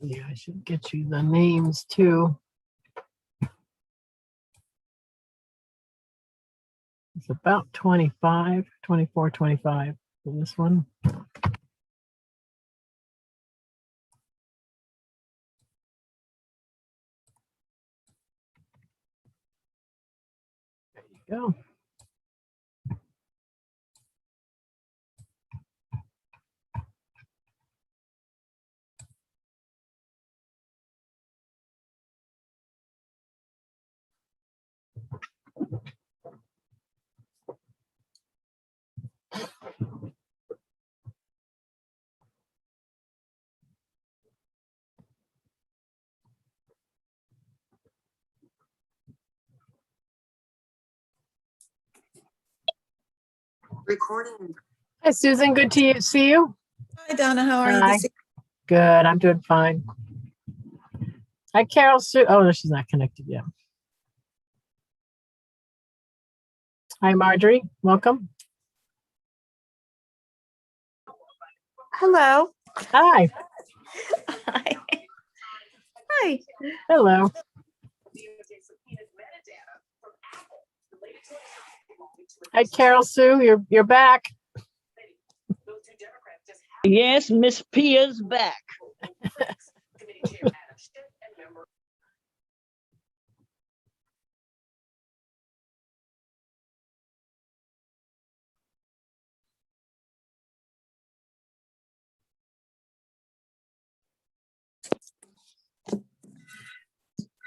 Yeah, I should get you the names too. It's about 24, 25 for this one. There you go. Recording. Hi, Susan. Good to see you. Hi, Donna. How are you? Hi. Good. I'm doing fine. Hi, Carol Sue. Oh, no, she's not connected yet. Hi, Marjorie. Welcome. Hello. Hi. Hi. Hi. Hello. Hi, Carol Sue. You're back. Yes, Miss Pia's back.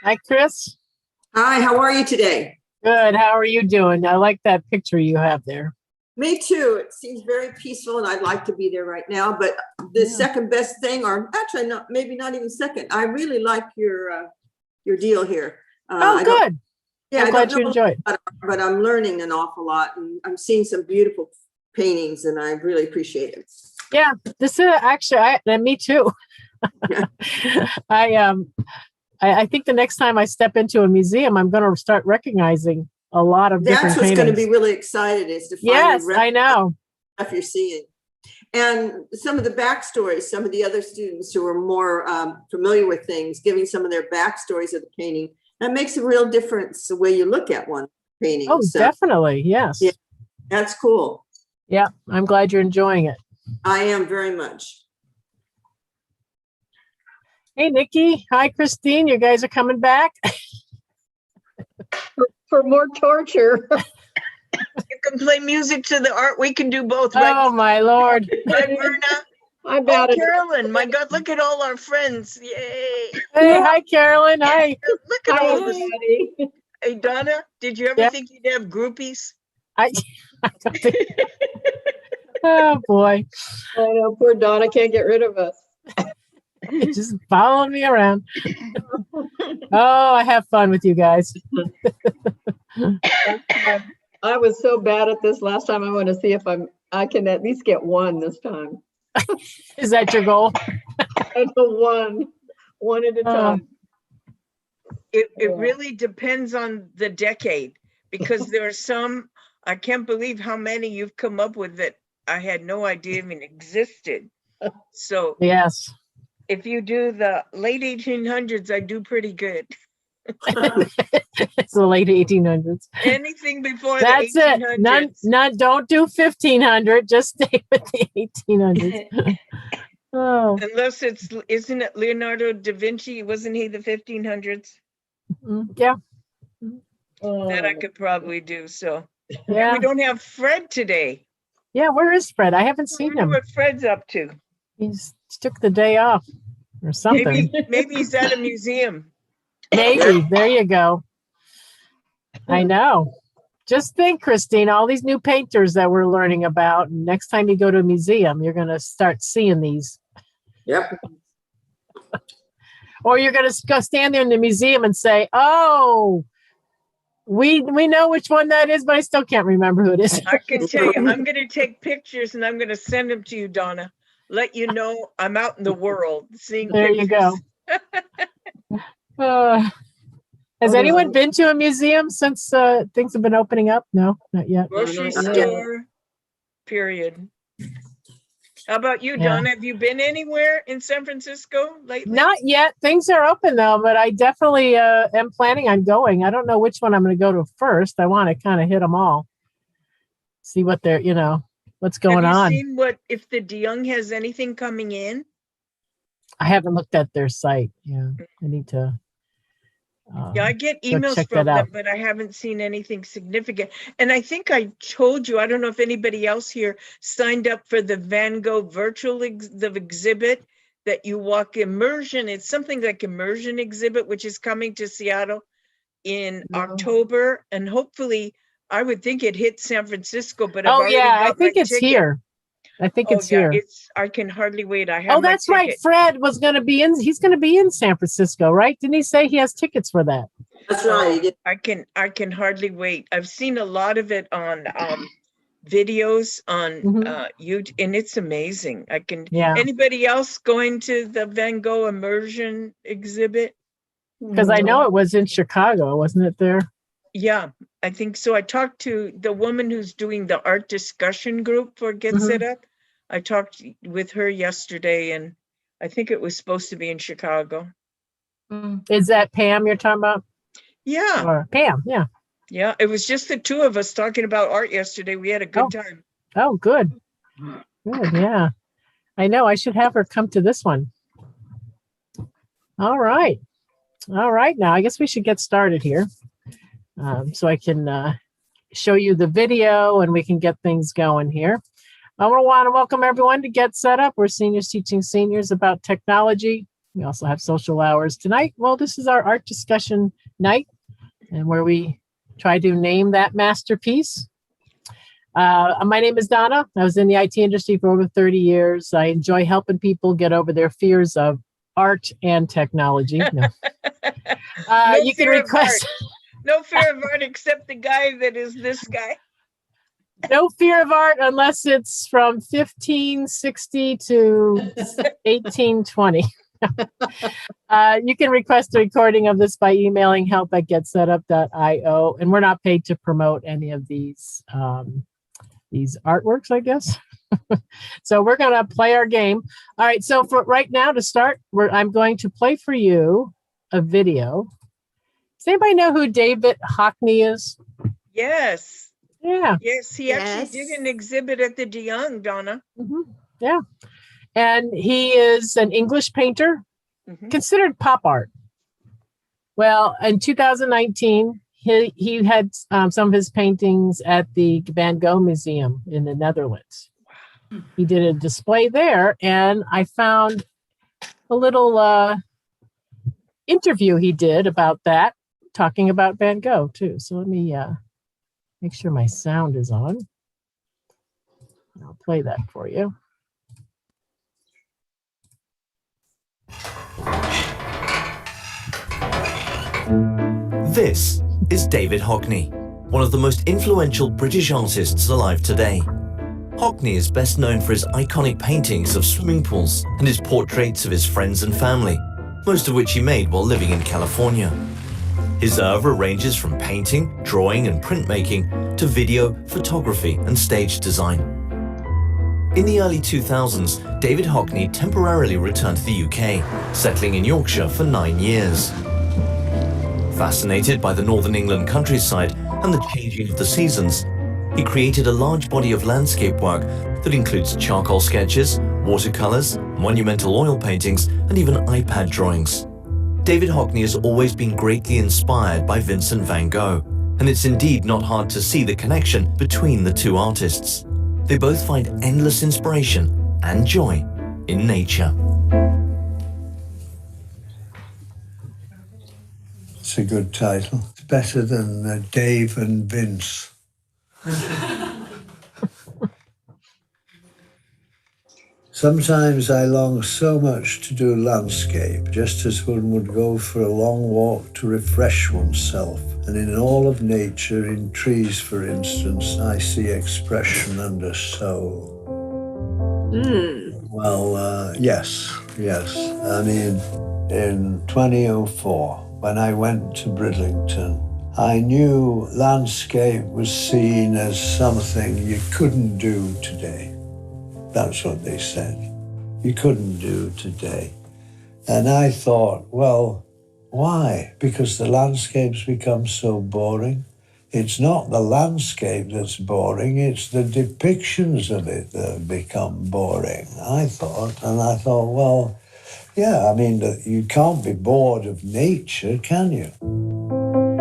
Hi, Chris. Hi, how are you today? Good. How are you doing? I like that picture you have there. Me too. It seems very peaceful and I'd like to be there right now, but the Yeah. second best thing, or actually not, maybe not even second, I really like your deal here. Oh, I don't- good. Yeah, I'm I glad don't you know, enjoyed. but I'm learning an awful lot and I'm seeing some beautiful paintings and I really appreciate it. Yeah, this is actually, me too. Yeah. I think the next time I step into a museum, I'm going to start recognizing a lot of different That's what's paintings. going to be really excited is to Yes, finally I know. stuff you're seeing. And some of the backstories, some of the other students who are more familiar with things, giving some of their backstories of the painting, that makes a real difference the way you look at one painting. Oh, So definitely. Yes. Yeah. that's cool. Yeah, I'm glad you're enjoying it. I am very much. Hey, Nikki. Hi, Christine. You guys are coming back. For more torture. You can play music to the art. We can do both, right? Oh, my Lord. Right, Verna? I'm Oh, bad at Carolyn, my God, look at all our friends. Yay. Hey, hi, Carolyn. Hi. Look at all this. everybody. Hey, Donna, did you ever Yeah. think you'd have groupies? I don't think. Oh, boy. I know poor Donna can't get rid of us. Just following me around. Oh, I have fun with you guys. I was so bad at this last time. I want to see if I can at least get one this time. Is that your goal? I know one at a time. It Yeah. really depends on the decade because there are some, I can't believe how many you've come up with that I had no idea even existed. So Yes. if you do the late 1800s, I do pretty good. It's the late 1800s. Anything before That's the it. 1800s. None. Don't do 1500. Just stay with the 1800s. Oh, Unless isn't it Leonardo da Vinci? Wasn't he the 1500s? yeah, That I Oh, could probably do. So yeah, we don't have Fred today. yeah. Where is Fred? I haven't I seen wonder him. what Fred's up to. He's took the day off or something. Maybe he's at a museum. Maybe. There you go. I know. Just think, Christine, all these new painters that we're learning about. And next time you go to a museum, you're going to start seeing these. Yep. Or you're going to go stand there in the museum and say, oh, we know which one that is, but I still can't remember who it is. I can tell you, I'm going to take pictures and I'm going to send them to you, Donna. Let you know I'm out in the world seeing There you pictures. go. Has anyone been to a museum since things have been opening up? No, not yet. Grocery No, not yet. store, period. How about you, Yeah. Donna? Have you been anywhere in San Francisco lately? Not yet. Things are open though, but I definitely am planning on going. I don't know which one I'm going to go to first. I want to kind of hit them all, see what they're, what's going Have you on. seen if the DeYoung has anything coming in? I haven't looked at their site. Yeah, I need to. Yeah, I get go emails check from that them, out. but I haven't seen anything significant. And I think I told you, I don't know if anybody else here signed up for the Van Gogh the exhibit that you walk immersion. It's something like immersion exhibit, which is coming to Seattle in No. October. And hopefully, I would think it hits San Francisco, but I've Oh already yeah, I got my think it's ticket. here. I think Oh it's yeah, here. I can hardly wait. I have Oh, my that's right. ticket. Fred was going to be in. He's going to be in San Francisco, right? Didn't he say he has tickets for that? That's right. He did. I can hardly wait. I've seen a lot of it on videos on Mhm. YouTube, and it's amazing. Yeah, Anybody else going to the Van Gogh immersion exhibit? because I know it was in Chicago, wasn't it? There. Yeah, I think so. I talked to the woman who's doing the art discussion group for Get Mhm. Set Up. I talked with her yesterday, and I think it was supposed to be in Chicago. Is that Pam you're talking about? Yeah, Or Pam? Yeah. yeah. It was just the two of us talking about art yesterday. We had a good time. Oh, good. Good. Yeah. I know. I should have her come to this one. All right. All right. Now, I guess we should get started here. So I can show you the video and we can get things going here. I want to welcome everyone to Get Set Up. We're seniors teaching seniors about technology. We also have social hours tonight. Well, this is our art discussion night and where we try to name that masterpiece. My name is Donna. I was in the IT industry for over 30 years. I enjoy helping people get over their fears of art and technology. No. No You can fear of request No fear of art except the guy that is this guy. no fear of art unless it's from 1560 to 1820. You can request a recording of this by emailing help@getsetup.io. And we're not paid to promote any of these artworks, I guess. So we're going to play our game. All right. So for right now to start, I'm going to play for you a video. Does anybody know who David Hockney is? Yes. Yeah. Yes, he actually did Yes. an exhibit at the DeYoung, Donna. Mhm. Yeah. And he is an English painter, Mhm. considered pop art. Well, in 2019, he had some of his paintings at the Van Gogh Museum in the Netherlands. He did a display there, and I found a little interview he did about that, talking about Van Gogh too. So let me make sure my sound is on. I'll play that for you. This is David Hockney, one of the most influential British artists alive today. Hockney is best known for his iconic paintings of swimming pools and his portraits of his friends and family, most of which he made while living in California. His oeuvre ranges from painting, drawing and printmaking to video, photography and stage design. In the early 2000s, David Hockney temporarily returned to the UK, settling in Yorkshire for 9 years. Fascinated by the Northern England countryside and the changing of the seasons, he created a large body of landscape work that includes charcoal sketches, watercolors, monumental oil paintings, and even iPad drawings. David Hockney has always been greatly inspired by Vincent van Gogh, and it's indeed not hard to see the connection between the two artists. They both find endless inspiration and joy in nature. It's a good title. It's better than Dave and Vince. Sometimes I long so much to do landscape, just as one would go for a long walk to refresh oneself. And in all of nature, in trees, for instance, I see expression and a soul. Well, yes. I mean, in 2004, when I went to Bridlington, I knew landscape was seen as something you couldn't do today. That's what they said. You couldn't do today. And I thought, well, why? Because the landscapes become so boring. It's not the landscape that's boring, it's the depictions of it that have become boring, I thought. And I thought, well, yeah, I mean, you can't be bored of nature, can you?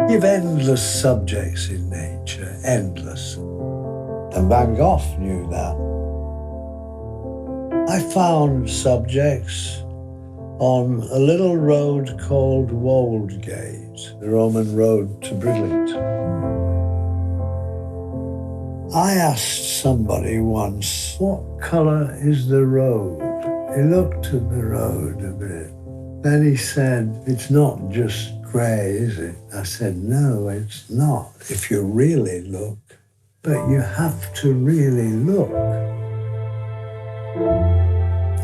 You've endless subjects in nature, endless. And Van Gogh knew that. I found subjects on a little road called Woldgate, the Roman road to Bridlington. I asked somebody once, what colour is the road? He looked at the road a bit. Then he said, it's not just grey, is it? I said, no, it's not, if you really look. But you have to really look.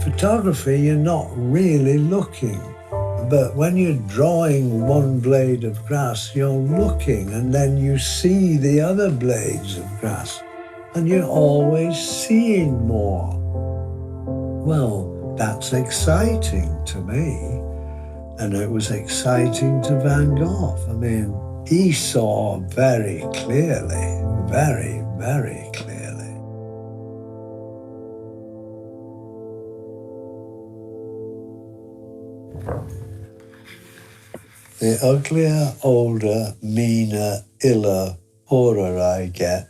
Photography, you're not really looking. But when you're drawing one blade of grass, you're looking, and then you see the other blades of grass, and you're always seeing more. Well, that's exciting to me, and it was exciting to Van Gogh. I mean, he saw very clearly, very, very clearly. The uglier, older, meaner, iller, poorer I get,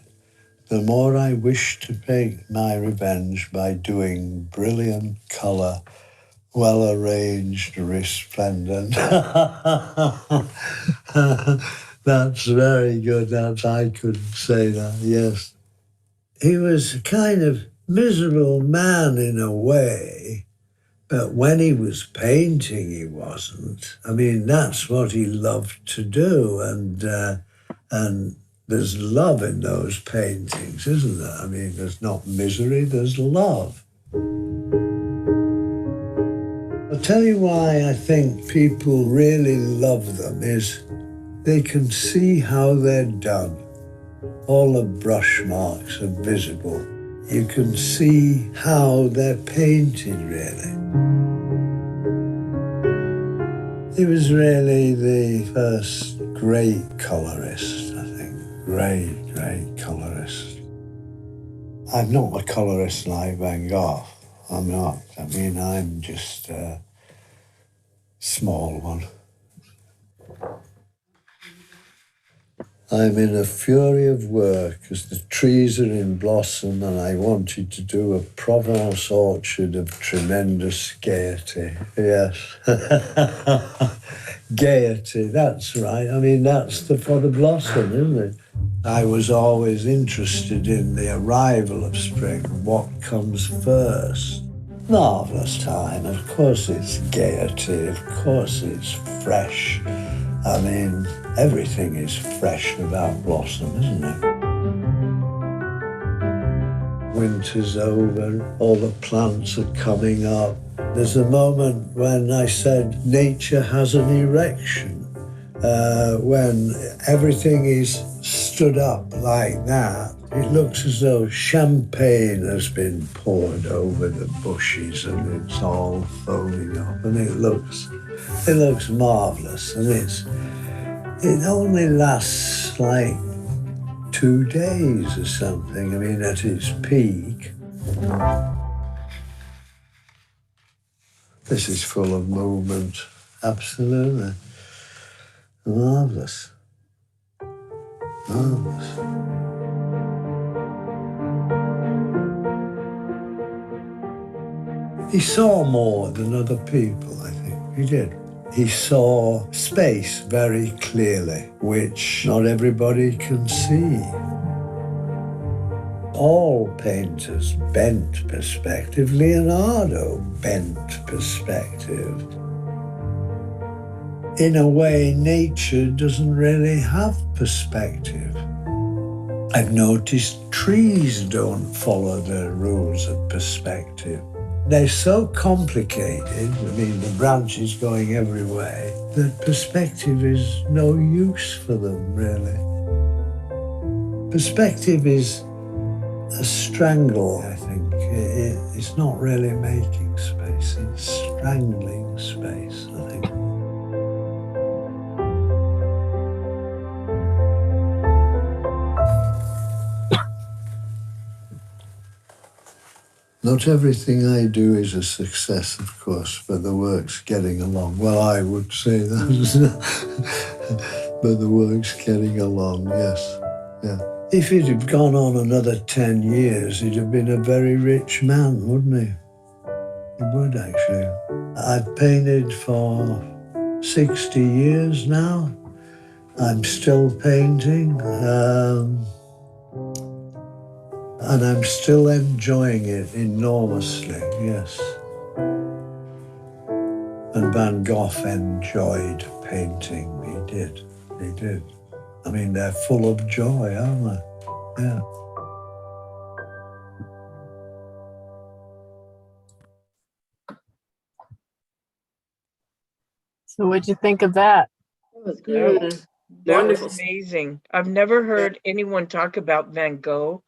the more I wish to take my revenge by doing brilliant colour, well-arranged, resplendent. That's very good. I could say that, yes. He was a kind of miserable man in a way, but when he was painting, he wasn't. I mean, that's what he loved to do, and there's love in those paintings, isn't there? I mean, there's not misery, there's love. I'll tell you why I think people really love them is they can see how they're done. All the brush marks are visible. You can see how they're painted, really. He was really the first great colorist, I think. Great colorist. I'm not a colorist like Van Gogh. I'm not. I mean, I'm just a small one. I'm in a fury of work as the trees are in blossom, and I wanted to do a Provence orchard of tremendous gaiety. Yes. Gaiety, that's right. I mean, that's for the blossom, isn't it? I was always interested in the arrival of spring. What comes first? Marvellous time. Of course it's gaiety. Of course it's fresh. I mean, everything is fresh without blossom, isn't it? Winter's over, all the plants are coming up. There's a moment when I said nature has an erection, when everything is stood up like that. It looks as though champagne has been poured over the bushes and it's all foaming up, and it looks marvellous, and it only lasts like 2 days or something, I mean, at its peak. This is full of movement, absolutely. Marvellous. Marvellous. He saw more than other people, I think. He did. He saw space very clearly, which not everybody can see. All painters bent perspective. Leonardo bent perspective. In a way, nature doesn't really have perspective. I've noticed trees don't follow the rules of perspective. They're so complicated, I mean, the branches going every way, that perspective is no use for them, really. Perspective is a strangle, I think. It's not really making space, it's strangling space, I think. Not everything I do is a success, of course, but the work's getting along. Well, I would say that. But the work's getting along, yes. Yeah. If he'd have gone on another 10 years, he'd have been a very rich man, wouldn't he? He would, actually. I've painted for 60 years now. I'm still painting. And I'm still enjoying it enormously, yes. And Van Gogh enjoyed painting. He did. I mean, they're full of joy, aren't they? Yeah. So what'd you think of that? That was great. That Wonderful. was amazing. I've never heard anyone talk about Van Gogh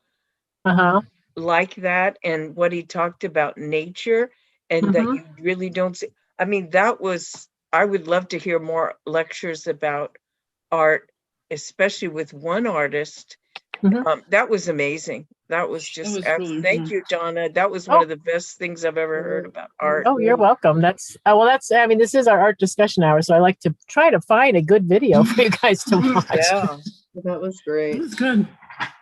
Uh-huh. like that, and what he talked about nature, and that you really don't see. I mean, I would love to hear more lectures about art, especially with one artist. That was amazing. That was just, was really thank you, Donna. That was one of the best things I've ever heard about art. Oh, you're welcome. I mean, this is our art discussion hour, so I like to try to find a good video for you guys to watch. Yeah. That was great. That's good.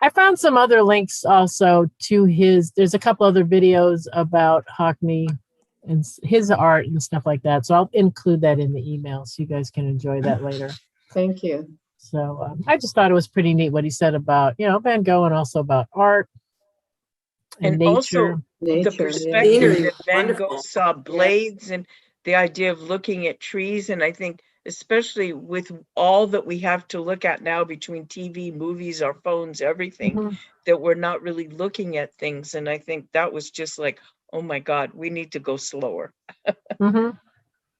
I found some other links also to there's a couple other videos about Hockney and his art and stuff like that. So I'll include that in the email so you guys can enjoy that later. Thank you. So I just thought it was pretty neat what he said about, Van Gogh and also about art and nature. Also the Nature, perspective Scenery, that Van Gogh wonderful. saw blades and the idea of looking at trees. And I think especially with all that we have to look at now between TV, movies, our phones, everything, that we're not really looking at things. And I think that was just like, oh my God, we need to go slower.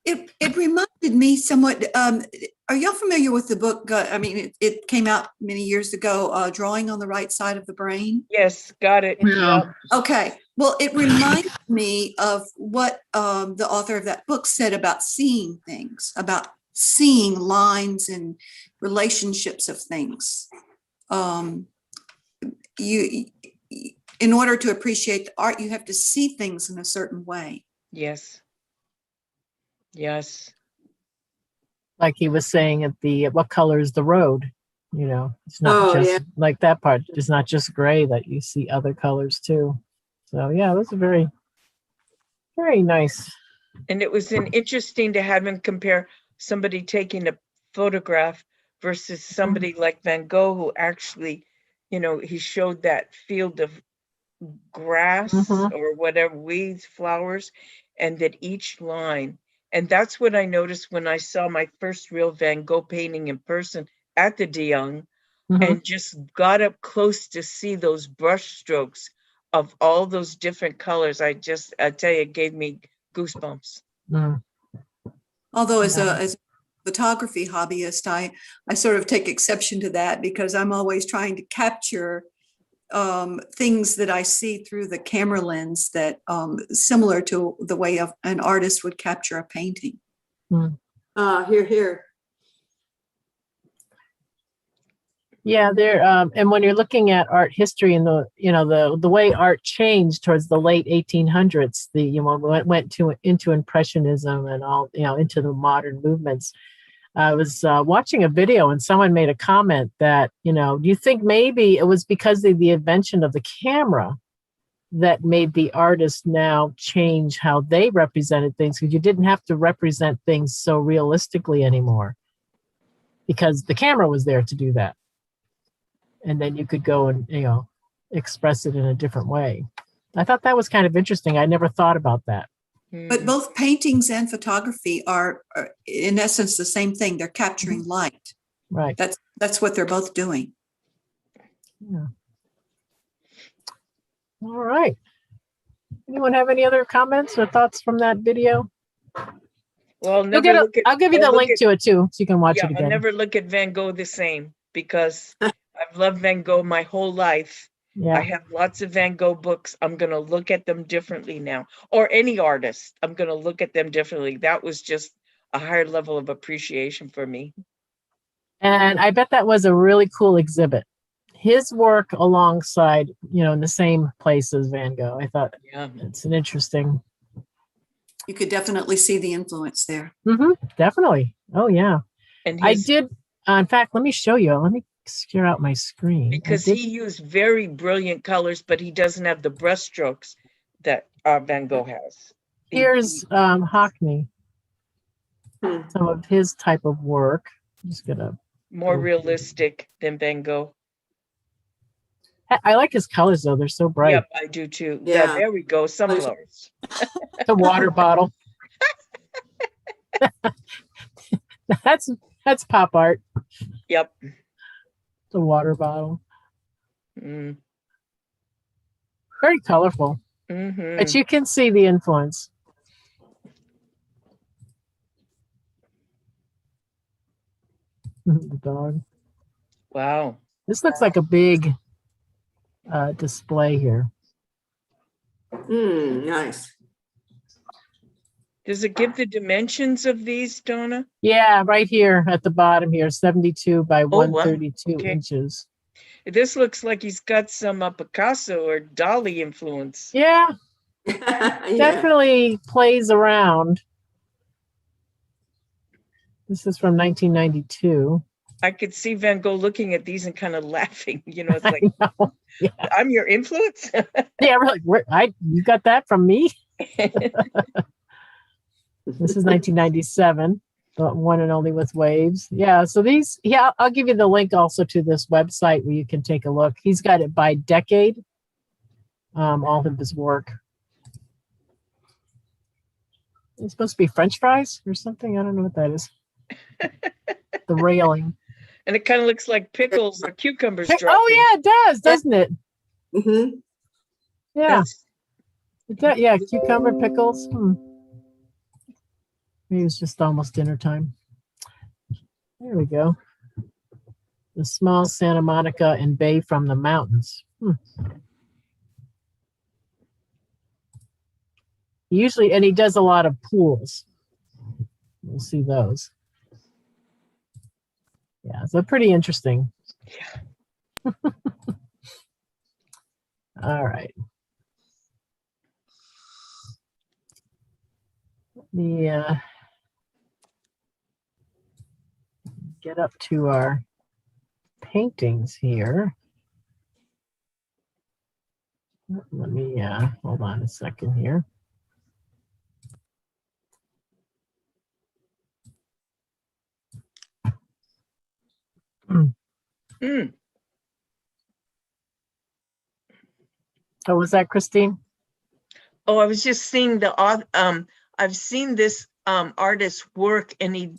It reminded me somewhat. Are y'all familiar with the book? It came out many years ago. Drawing on the Right Side of the Brain. Yes, got it. Yeah. Okay. Well, it reminded me of what the author of that book said about seeing things, about seeing lines and relationships of things. In order to appreciate the art, you have to see things in a certain way. Yes. Yes. Like he was saying at what color is the road? It's not just like that part. It's not just gray, that you see other colors too. So yeah, it was a very, very nice. And it was interesting to have him compare somebody taking a photograph versus somebody like Van Gogh, who actually, he showed that field of grass or whatever, weeds, flowers, and that each line. And that's what I noticed when I saw my first real Van Gogh painting in person at the De Young, and just got up close to see those brush strokes of all those different colors. I tell you, it gave me goosebumps. Although as a photography hobbyist, I sort of take exception to that, because I'm always trying to capture things that I see through the camera lens that similar to the way an artist would capture a painting. Here. Yeah, and when you're looking at art history and the way art changed towards the late 1800s, went into Impressionism and all, into the modern movements. I was watching a video and someone made a comment that, do you think maybe it was because of the invention of the camera that made the artists now change how they represented things? Because you didn't have to represent things so realistically anymore, because the camera was there to do that. And then you could go and, express it in a different way. I thought that was kind of interesting. I never thought about that. But both paintings and photography are in essence the same thing. They're capturing light. Right. That's what they're both doing. Yeah. All right. Anyone have any other comments or thoughts from that video? Well, I'll give you the link to it too, so you can watch it again. I'll never look at Van Gogh the same, because I've loved Van Gogh my whole life. Yeah. have lots of Van Gogh books. I'm going to look at them differently now. Or any artist, I'm going to look at them differently. That was just a higher level of appreciation for me. And I bet that was a really cool exhibit. His work alongside, in the same place as Van Gogh. I thought Yeah. it's an interesting. You could definitely see the influence there. Definitely. Oh, yeah. And I his, did. In fact, let me show you. Let me clear out my screen. because he used very brilliant colors, but he doesn't have the brush strokes that Van Gogh has. Here's Hockney. Hmm. Some of his type of work. I'm just gonna. More realistic than Van Gogh. I like his colors though; they're so bright. Yep, I do too. Yeah, Yeah. there we go. Sunflowers. The water bottle. That's pop art. Yep. The water bottle. Mm. Very colorful, Hmm. but you can see the influence. The dog. Wow. This looks like a big display here. Nice. Does it give the dimensions of these, Donna? Yeah, right here at the bottom here, 72 by Oh, wow. 132 Okay. inches. This looks like he's got some Picasso or Dali influence. Yeah, Yeah. definitely plays around. This is from 1992. I could see Van Gogh looking at these and kind of laughing. It's like, No. Yeah, I'm your influence. yeah, really. You got that from me? This is 1997, the one and only with waves. Yeah, so these, I'll give you the link also to this website where you can take a look. He's got it by decade, all of his work. It's supposed to be French fries or something. I don't know what that is. The railing. And it kind of looks like pickles or cucumbers. Oh, dropping. yeah, it does, doesn't it? Hmm. Yeah. That's- Cucumber pickles. Maybe it's just almost dinner time. There we go. The small Santa Monica and Bay from the mountains. Usually, and he does a lot of pools. We'll see those. Yeah, so pretty interesting. Yeah. All right. Let me get up to our paintings here. Let me hold on a second here. Mm. Oh, was that Christine? Oh, I was just seeing I've seen this artist's work, and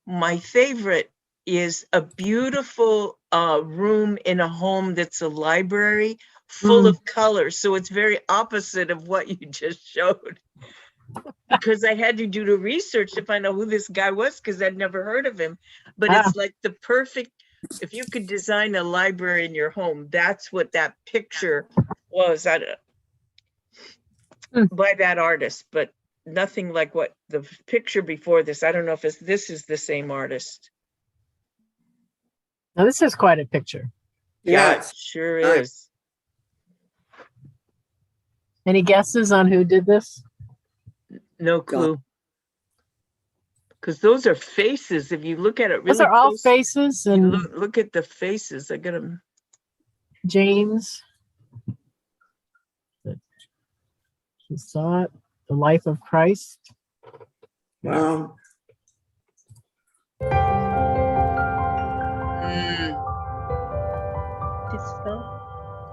my favorite is a beautiful room in a home that's a library full of colors. So it's very opposite of what you just showed. Because I had to do the research to find out who this guy was, because I'd never heard of him. But it's like the perfect, if you could design a library in your home, that's what that picture was. By that artist, but nothing like what the picture before this. I don't know if this is the same artist. Now, this is quite a picture. Yeah, Yes. it sure Nice. is. Any guesses on who did this? No clue. Because those are faces. If you look at it really Those are all close, faces, you and look at the faces. I got them. James. You saw it. The Life of Christ. Wow.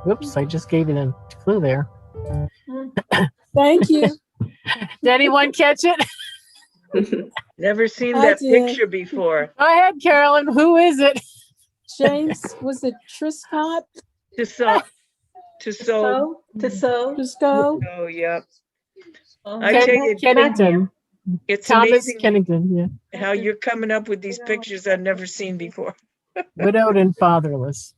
Whoops, I just gave you the clue there. Thank you. Did anyone catch it? Never seen I that did. picture before. Go ahead, Carolyn. Who is it? James, was it Triscott? Tissot. Trisco? Oh, yeah. I tell you, Kennington. it's Thomas amazing Kennington, yeah. how you're coming up with these pictures I've never seen before. Widowed and fatherless.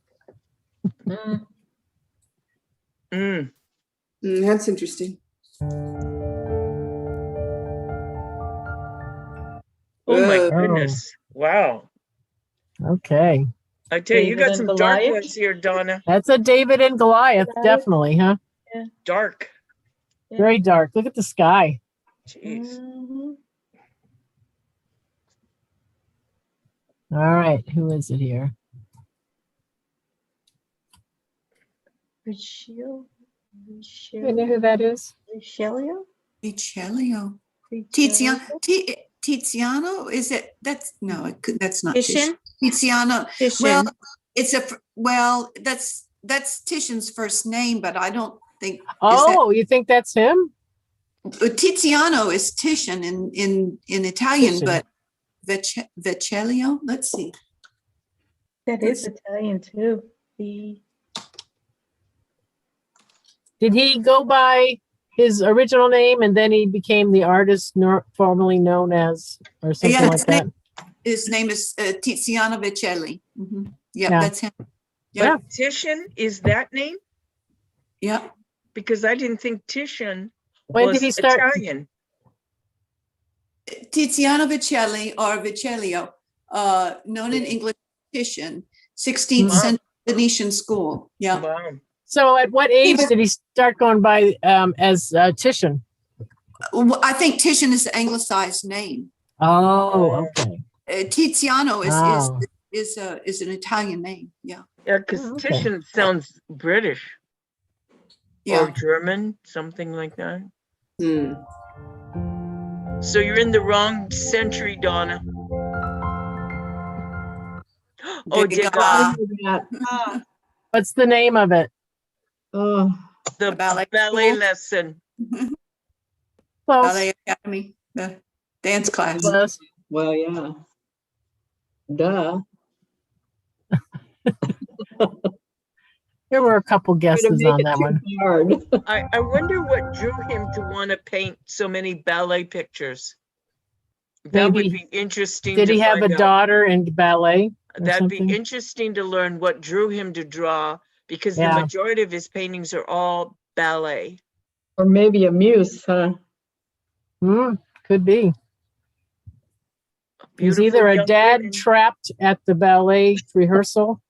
Mm. That's interesting. Oh my Whoa. goodness. Wow. Okay. I tell you, you David got and some dark Goliath? ones here, Donna. That's a David and Goliath, Goliath. definitely, huh? Dark. Very dark. Look at the sky. Jeez. Mhm. All right. Who is it here? Richelieu? You know who that is? Richelieu? Vicelio. Richelieu? Tiziano, is it? That's, no, that's not Titian? Tiziano. Titian. Well, that's Titian's first name, but I don't think. Oh, you think that's him? Tiziano is Titian in Italian, Titian. but Vicelio, let's see. That is Italian too. Did he go by his original name and then he became the artist formerly known as, or something Yeah, like that? His name is Tiziano Vicelli. Mhm. Yeah, Yeah. that's him. Yeah. But Titian is that name? Yeah. Because I didn't think Titian When was did he start? Italian. Tiziano Vicelli or Vicellio, known in English Titian, 16th Wow. century Venetian school. Yeah. Wow. So at what age did he start going by as Titian? I think Titian is the anglicized name. Oh, okay. Tiziano Oh. is an Italian name. Yeah. Yeah, because Oh, okay. Titian sounds British Yeah. or German, something like that. Hmm. So you're in the wrong century, Donna. Oh, Degas. Degas, That. What's the name of it? Oh, the ballet ballet school. lesson. Close. Ballet Academy, the dance class. Close. well, yeah. Duh. There were a couple Way to guesses make on it that too one. hard. I wonder what drew him to want to paint so many ballet pictures. That would Maybe- be interesting. Did to he have a find out. daughter in ballet? or That'd something? be interesting to learn what drew him to draw, because Yeah. the majority of his paintings are all ballet. Or maybe a muse, huh? Could be. He's Beautiful either a young dad women. trapped at the ballet rehearsal.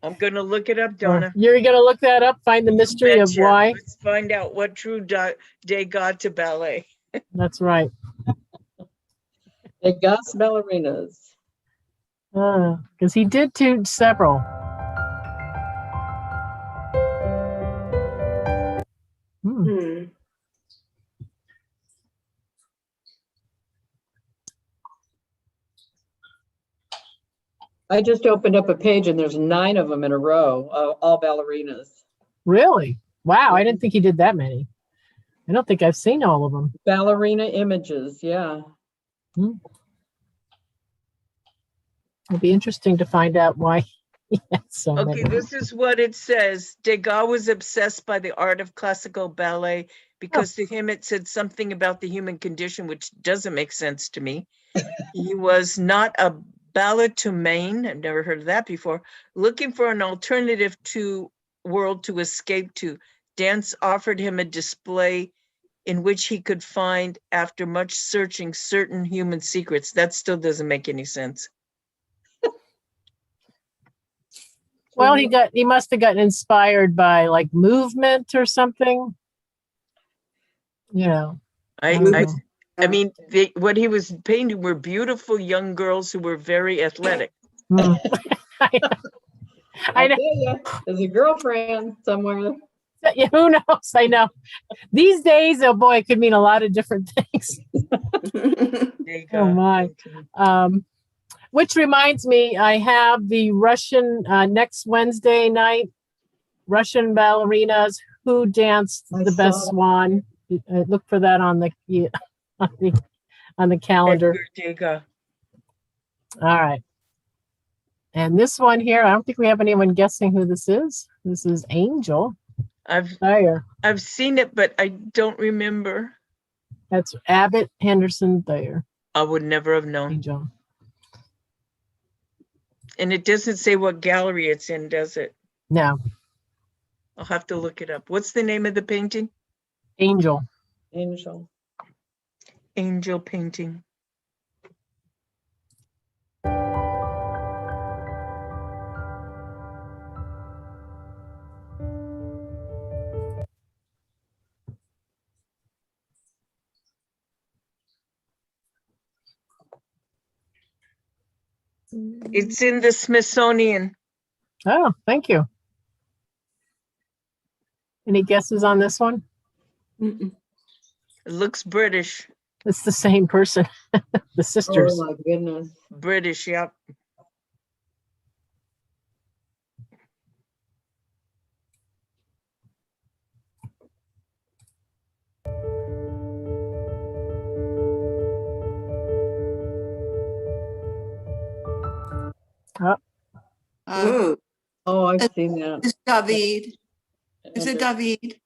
I'm gonna look it up, or- Donna. You're gonna look that up, find the mystery of Betcha. why. Let's find out what drew Degas to ballet. That's right. Degas ballerinas. Because he did do several. Hmm. I just opened up a page and there's 9 of them in a row, all ballerinas. Really? Wow, I didn't think he did that many. I don't think I've seen all of them. Ballerina images, yeah. It'll be interesting to find out why he had so Okay, many. this is what it says. Degas was obsessed by the art of classical ballet because to him it said something about the human condition, which doesn't make sense to me. He was not a balletomane, I've never heard of that before, looking for an alternative to world to escape to. Dance offered him a display in which he could find, after much searching, certain human secrets. That still doesn't make any sense. Well, he must have gotten inspired by like movement or something. You know. I don't I, know. I mean, what he was painting were beautiful young girls who were very athletic. Hmm. I know. tell ya, there's a girlfriend somewhere. Yeah, who knows? I know. These days, oh boy, it could mean a lot of different things. Degas. Oh my. Which reminds me, I have the Russian next Wednesday night, Russian ballerinas who danced I the best saw that. swan. Look for that on the on the calendar. Edgar Degas. All right. And this one here, I don't think we have anyone guessing who this is. This is Angel Thayer. I've seen it, but I don't remember. That's Abbott Henderson Thayer. I would never have known. Angel. And it doesn't say what gallery it's in, does it? No. I'll have to look it up. What's the name of the painting? Angel. Angel. Angel painting. It's in the Smithsonian. Oh, thank you. Any guesses on this one? Mm-mm. It looks British. It's the same person, the sisters. Oh, my goodness. British, yep. Uh, Ooh, Oh, I've seen that. It's David. Is it David?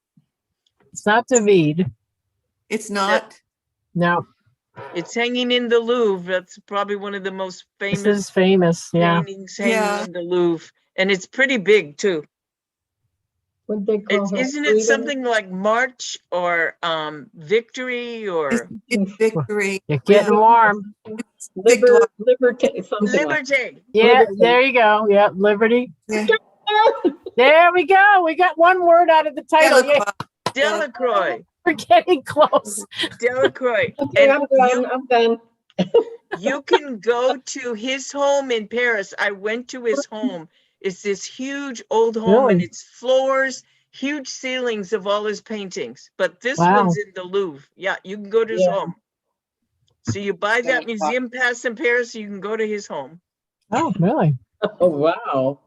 It's not David. It's not. No, It's hanging in the Louvre. That's probably one of the most this famous is famous. Yeah. paintings hanging Yeah. in the Louvre. And it's pretty big too. What'd they call It's, her? isn't it Freedom? something like March or Victory or It's Victory. You're getting warm. Liberty, something like. Liberty? Yeah, Liberty. there you go. Yeah, Liberty. Yeah. There we go. We got one word out of the title. Yeah, Delacroix. we're getting close. Delacroix. Okay, And I'm done. you can go to his home in Paris. I went to his home. It's this huge old home and Really? it's floors, huge ceilings of all his paintings. But this Wow. one's in the Louvre. Yeah, you can go to his Yeah. home. So you buy that museum pass in Paris, you can go to his home. Oh, really? Oh, wow.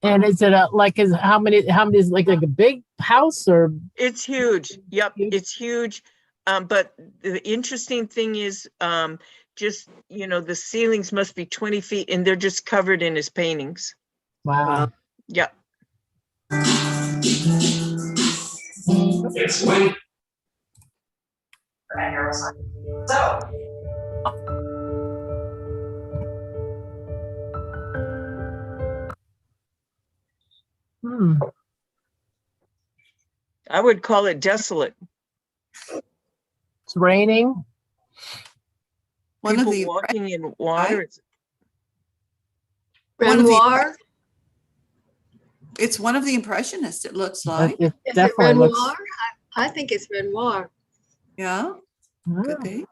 And is it how many is like a big house or? It's huge. Yep, Huge. it's huge. But the interesting thing is, just, the ceilings must be 20 feet and they're just covered in his paintings. Wow. Yep. Hmm. I would call it desolate. It's raining. One of People the walking in water. It's- One of the- Renoir? it's one of the Impressionists, it looks It like. Is it definitely Renoir? looks. I think it's Renoir. Yeah, could Oh, be.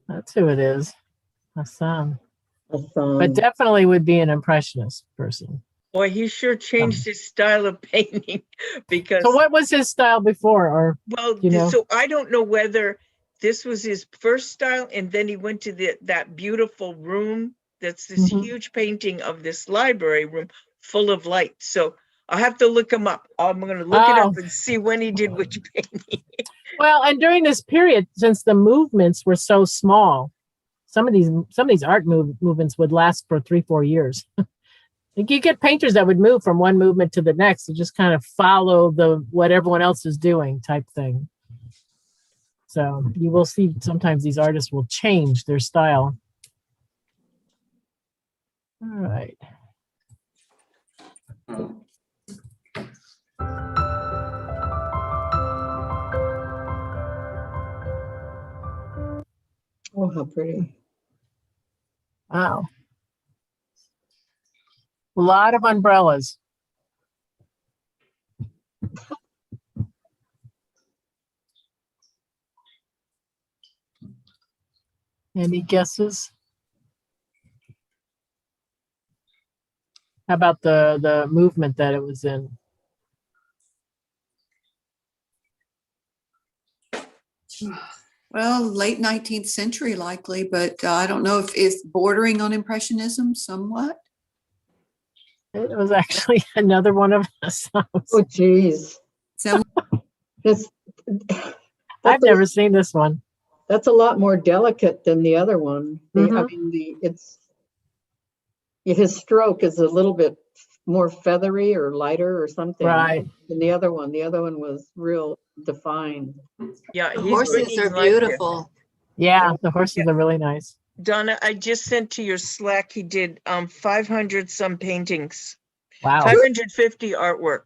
that's who it is. Hassan. Hassan. But definitely would be an impressionist person. Boy, he sure changed his style of painting because, So what was his style before? Or well, you know? so I don't know whether this was his first style and then he went to that beautiful room. That's this Mhm. huge painting of this library room full of light. So I'll have to look him up. I'm going to look it up Oh. and see when he did which painting. well, and during this period, since the movements were so small, some of these art movements would last for 3-4 years. You get painters that would move from one movement to the next and just kind of follow what everyone else is doing type thing. So you will see sometimes these artists will change their style. All right. Oh, how pretty. Wow. A lot of umbrellas. Any guesses? How about the movement that it was in? Well, late 19th century likely, but I don't know if it's bordering on Impressionism somewhat. It was actually another one of us. Oh, geez. Some, This, I've never seen this one. That's a lot more delicate than the other one. I Mhm. mean, his stroke is a little bit more feathery or lighter or something. Right. Than the other one. The other one was real defined. Yeah, The he's horses bringing are life here. beautiful. Yeah, the horses are really nice. Donna, I just sent to your Slack, he did 500 some paintings. Wow, 550 artwork.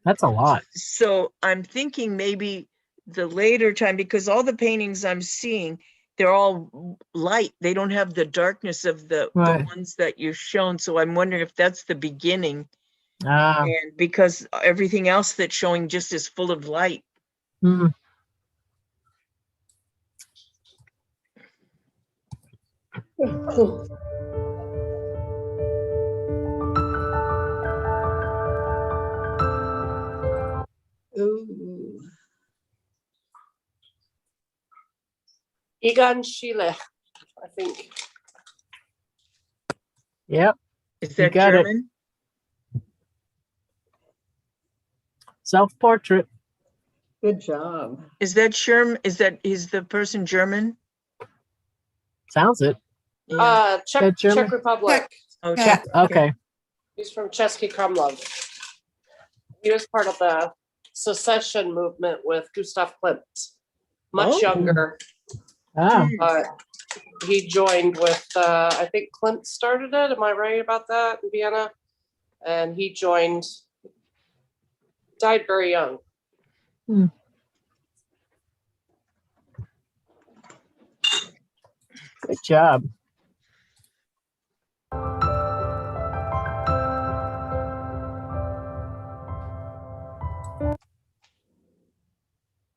that's a lot. So I'm thinking maybe the later time, because all the paintings I'm seeing, they're all light. They don't have the darkness of the Right. ones that you've shown. So I'm wondering if that's the beginning. Ah, And because everything else that's showing just is full of light. hmm. Cool. Ooh. Egon Schiele, I think. Yep. Is You that got it. German? Self-portrait. Good job. Is that Sherm? Is the person German? Sounds it. Yeah. That German? Czech Republic. Oh, Yeah. Czech. Okay. He's from Český Krumlov. He was part of the secession movement with Gustav Klimt. Much Oh. younger, Ah, but he joined with, I think Klimt started it. Am I right about that in Vienna? And he joined, died very young. good job.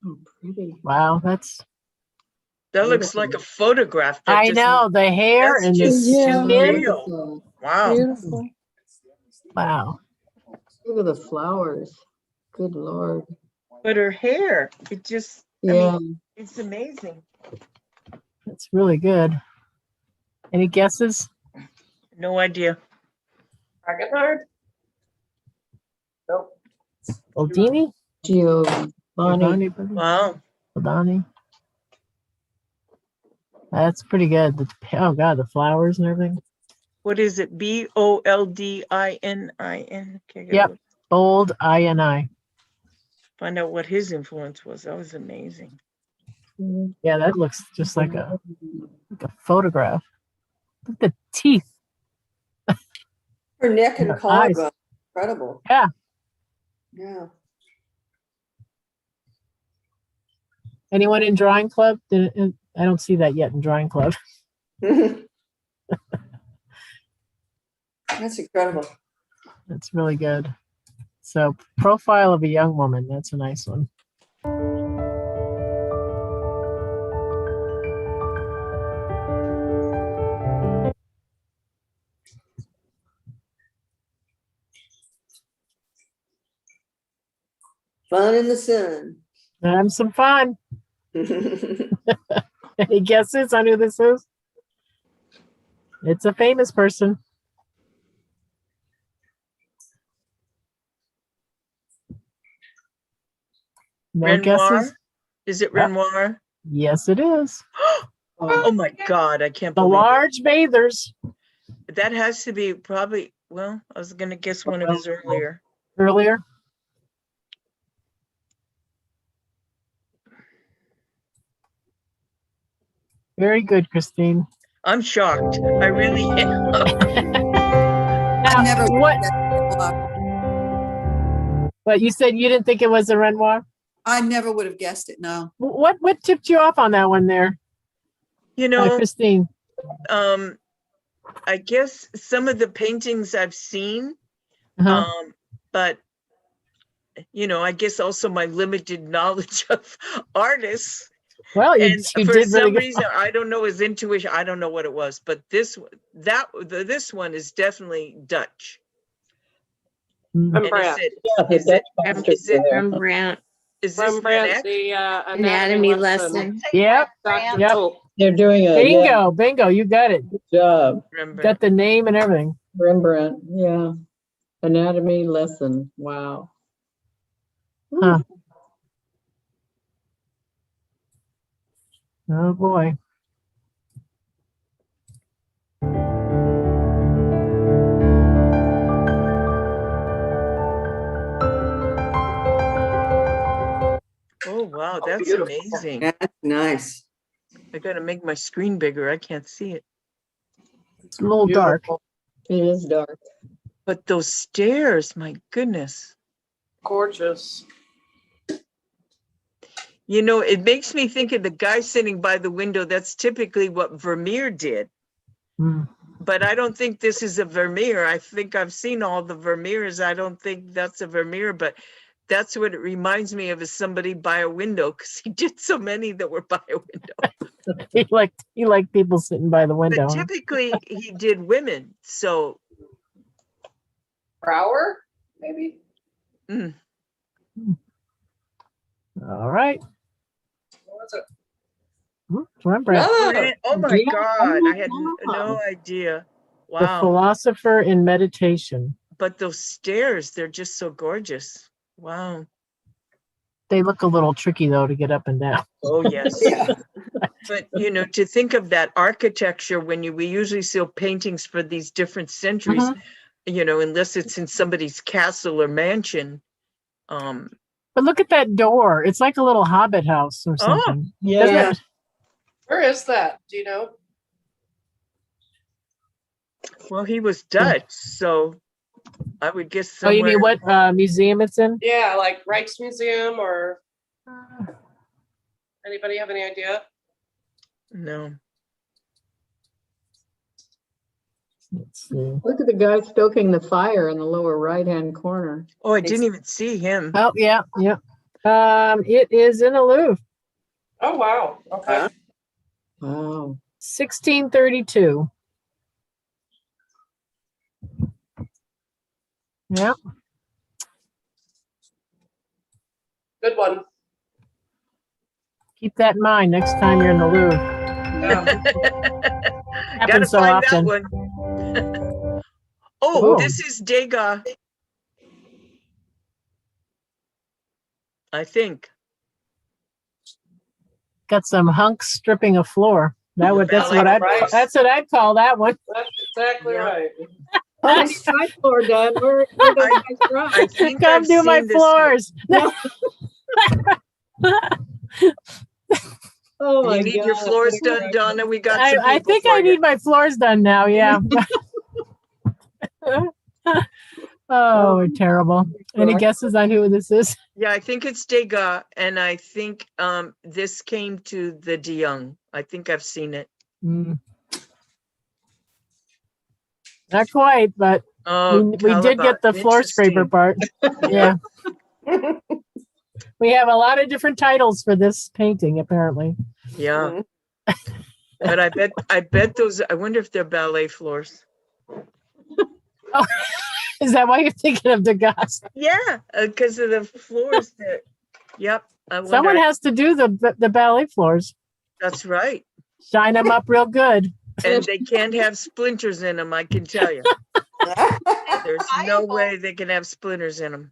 Oh, pretty. Wow, that's, That looks like a photograph. That I doesn't- know, the hair that's and the just Yeah. skin. real. Wow. Beautiful. Wow. Look at the flowers. Good Lord. But her hair, it just, Yeah. it's amazing. That's really good. Any guesses? No idea. Fragonard? Nope. Oldini? Giovanni. Giovanni Bellini? Wow. Oldani? That's pretty good. Oh God, the flowers and everything. What is it? Boldinin? Okay, Yep. Old I. Find out what his influence was. That was amazing. Yeah, that looks just like a photograph. Look at the teeth. Her neck and Her eyes. collarbone, incredible. Yeah. Yeah. Anyone in drawing club? I don't see that yet in drawing club. That's incredible. That's really good. So, profile of a young woman. That's a nice one. Fun in the sun. Have some fun. Any guesses on who this is? It's a famous person. No Renoir? guesses? Is it Yeah. Renoir? Yes, it is. Oh my God, I can't The believe large bathers it. That has to be probably, well, I was gonna guess one of his earlier. earlier. Very good, Christine. I'm shocked. I really am. Now, never- what? But you said you didn't think it was a Renoir? I never would have guessed it, no. What tipped you off on that one there, You know, Christine? I guess some of the paintings I've seen, Uh-huh. but you know, I guess also my limited knowledge of artists. Well, you, And you for did really some good. reason, I don't know his intuition. I don't know what it was, but this one is definitely Dutch. Mm. And Rembrandt. is it Rembrandt, is this Van Rembrandt's Eyck? the anatomy lesson. Yep. Dr. Yep. Tulp. They're doing a Bingo. You got it. good job. Rembrandt. Got the name and everything. Rembrandt, yeah. Anatomy lesson. Wow. Huh. Oh boy. Oh wow, that's beautiful. amazing. That's nice. I gotta make my screen bigger. I can't see it. It's a little dark. It is dark. But those stairs, my goodness. Gorgeous. You know, it makes me think of the guy sitting by the window. That's typically what Vermeer did. Mm. But I don't think this is a Vermeer. I think I've seen all the Vermeers. I don't think that's a Vermeer, but that's what it reminds me of, is somebody by a window, because he did so many that were by a window. He liked people sitting by the window. But huh? typically he did women. So Brower, maybe? All right. What was it? Rembrandt, Oh my Yeah. God, Oh I had my no idea. the Wow. philosopher in meditation. But those stairs, they're just so gorgeous. Wow. They look a little tricky though to get up and down. Oh, yes. Yeah. But, you know, to think of that architecture when we usually see paintings for these different centuries, you know, unless it's in somebody's castle or mansion. But look at that door. It's like a little hobbit house or something. Doesn't Yeah. it? Where is that? Do you know? Well, he was Dutch, so I would guess Oh, somewhere. you mean what museum it's in? Yeah, like Rijksmuseum or anybody have any idea? No. Let's see. Look at the guy stoking the fire in the lower right-hand corner. Oh, I didn't even see him. Oh, yeah, yeah. It is in the Louvre, Oh, wow. Okay. Wow. 1632. Yeah. Good one. Keep that in mind next time you're in the Louvre. Yeah. Gotta Happens so find often. that one. Oh, Oh. this is Degas. I think. Got some hunks stripping a floor. That's Ballet what price. that's what I'd call that one. That's exactly Yeah. right. Oh, it's my floor done. Where those guys I from? think Come I've do my seen this one. floors. Oh my You God. need your floors done, Donna. We got some I people think for I you. need my floors done now. Yeah. Oh, we're terrible. Any guesses on who this is? Yeah, I think it's Degas, and I think this came to the De Young. I think I've seen it. Mm. Not quite, but Oh, we did get the floor scraper Interesting. part. Yeah. We have a lot of different titles for this painting, apparently. Yeah. But I bet those, I wonder if they're ballet floors. Is that why you're thinking of Degas? Yeah, because of the floors that, yep. I wonder- Someone has to do the ballet floors. That's right. Shine them up real good. And they can't have splinters in them, I can tell you. There's no way they can have splinters in them.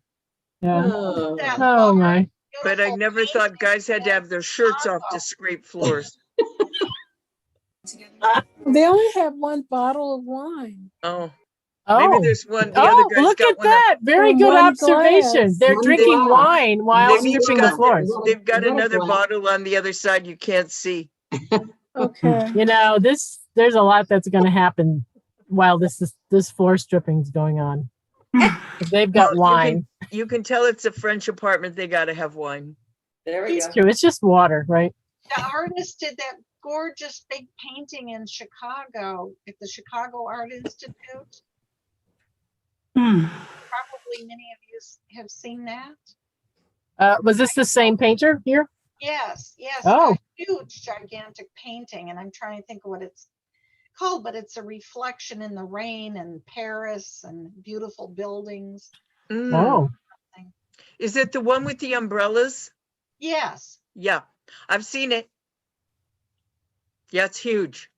Yeah. Oh. Oh my. But I never thought guys had to have their shirts off to scrape floors. They only have one bottle of wine. Oh, Oh. maybe there's one, the other Oh, guy's look got at one. Of- that. Very And good one observation. glass. They're One drinking glass. wine while They've each stripping the got floors. They've got Little another glass. bottle on the other side you can't see. Okay. You know, there's a lot that's going to happen while this floor stripping's going on. If they've got Well, wine. You can tell it's a French apartment, they gotta have wine. There we It's go. true. It's just water, right? The artist did that gorgeous big painting in Chicago at the Chicago Art Institute. Probably many of you have seen that. Was this the same painter here? Yes, yes. Oh. A huge, gigantic painting, and I'm trying to think of what it's called, but it's a reflection in the rain and Paris and beautiful buildings. Mm. Oh, Is it the one with the umbrellas? Yes. Yeah, I've seen it. Yeah, it's huge.